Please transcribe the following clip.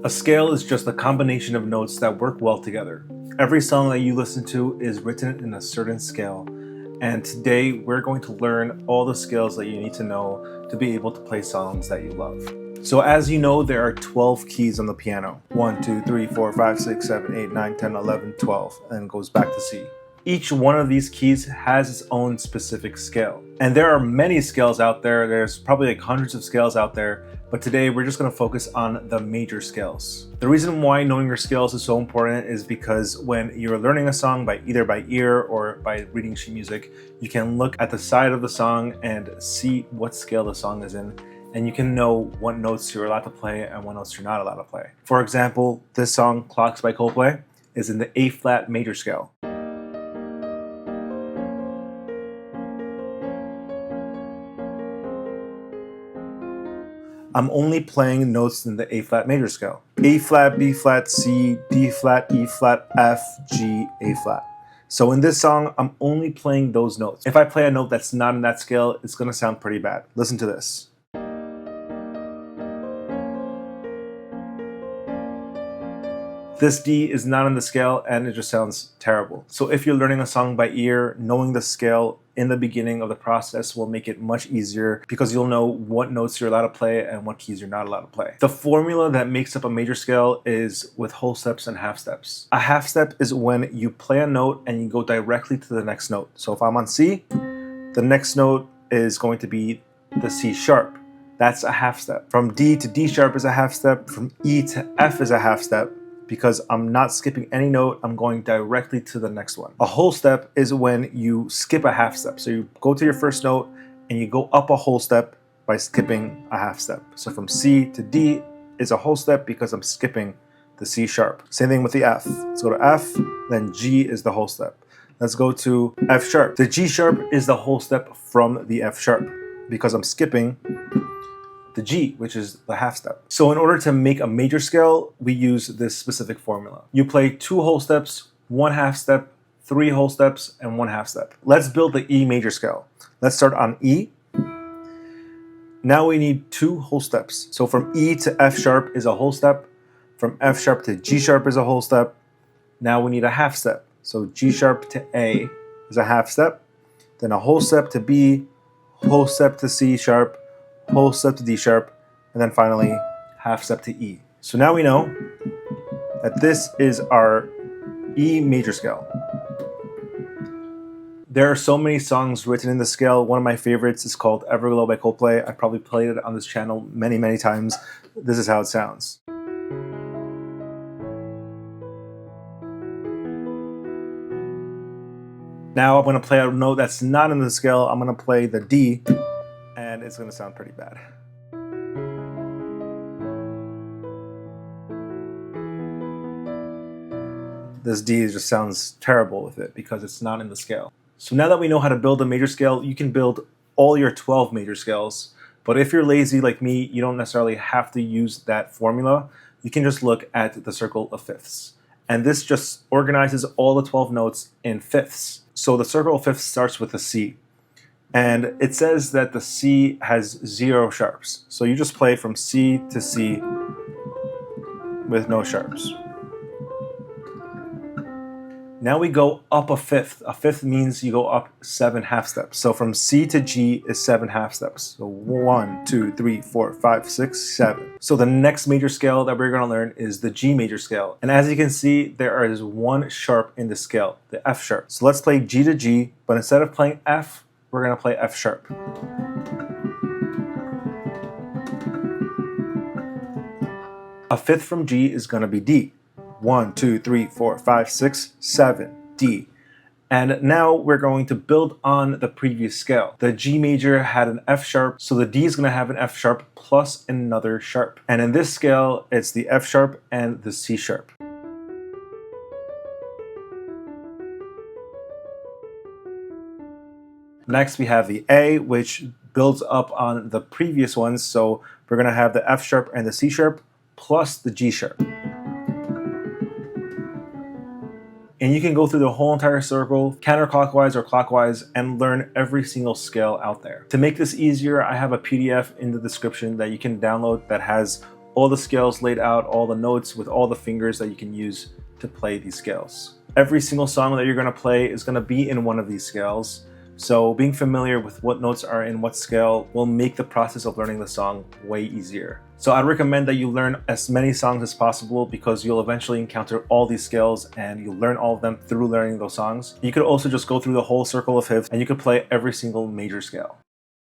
A scale is just a combination of notes that work well together. Every song that you listen to is written in a certain scale, and today we're going to learn all the scales that you need to know to be able to play songs that you love. So as you know, there are 12 keys on the piano. 1, 2, 3, 4, 5, 6, 7, 8, 9, 10, 11, 12, and goes back to C. Each one of these keys has its own specific scale. And there are many scales out there. There's probably like hundreds of scales out there, but today we're just going to focus on the major scales. The reason why knowing your scales is so important is because when you're learning a song either by ear or by reading sheet music, you can look at the side of the song and see what scale the song is in, and you can know what notes you're allowed to play and what notes you're not allowed to play. For example, this song, Clocks by Coldplay, is in the A-flat major scale. I'm only playing notes in the A-flat major scale. A-flat, B-flat, C, D-flat, E-flat, F, G, A-flat. So in this song, I'm only playing those notes. If I play a note that's not in that scale, it's gonna sound pretty bad. Listen to this. This D is not in the scale and it just sounds terrible. So if you're learning a song by ear, knowing the scale in the beginning of the process will make it much easier because you'll know what notes you're allowed to play and what keys you're not allowed to play. The formula that makes up a major scale is with whole steps and half steps. A half step is when you play a note and you go directly to the next note. So if I'm on C, the next note is going to be the C sharp. That's a half step. From D to D sharp is a half step. From E to F is a half step. Because I'm not skipping any note, I'm going directly to the next one. A whole step is when you skip a half step. So you go to your first note and you go up a whole step by skipping a half step. So from C to D is a whole step because I'm skipping the C sharp. Same thing with the F. Let's go to F, then G is the whole step. Let's go to F sharp. The G sharp is the whole step from the F sharp because I'm skipping the G, which is the half step. So in order to make a major scale, we use this specific formula. You play 2 whole steps, 1 half step, 3 whole steps, and 1 half step. Let's build the E major scale. Let's start on E. Now we need 2 whole steps. So from E to F sharp is a whole step. From F sharp to G sharp is a whole step. Now we need a half step. So G sharp to A is a half step. Then a whole step to B, whole step to C sharp, whole step to D sharp, and then finally half step to E. So now we know that this is our E major scale. There are so many songs written in the scale. One of my favorites is called Everglow by Coldplay. I probably played it on this channel many, many times. This is how it sounds. Now I'm going to play a note that's not in the scale. I'm going to play the D, and it's going to sound pretty bad. This D just sounds terrible with it because it's not in the scale. So now that we know how to build a major scale, you can build all your 12 major scales. But if you're lazy like me, you don't necessarily have to use that formula. You can just look at the circle of fifths. And this just organizes all the 12 notes in fifths. So the circle of fifths starts with a C. And it says that the C has 0 sharps. So you just play from C to C with no sharps. Now we go up a fifth. A fifth means you go up 7 half steps. So from C to G is 7 half steps. So 1, 2, 3, 4, 5, 6, 7. So the next major scale that we're going to learn is the G major scale. And as you can see, there is 1 sharp in the scale, the F sharp. So let's play G to G, but instead of playing F, we're going to play F sharp. A fifth from G is going to be D. 1, 2, 3, 4, 5, 6, 7, D. And now we're going to build on the previous scale. The G major had an F sharp, so the D is going to have an F sharp plus another sharp. And in this scale, it's the F sharp and the C sharp. Next, we have the A, which builds up on the previous ones. So we're going to have the F sharp and the C sharp plus the G sharp. And you can go through the whole entire circle, counterclockwise or clockwise, and learn every single scale out there. To make this easier, I have a PDF in the description that you can download that has all the scales laid out, all the notes with all the fingers that you can use to play these scales. Every single song that you're going to play is going to be in one of these scales. So being familiar with what notes are in what scale will make the process of learning the song way easier. So I'd recommend that you learn as many songs as possible because you'll eventually encounter all these scales and you'll learn all of them through learning those songs. You could also just go through the whole circle of fifths and you could play every single major scale.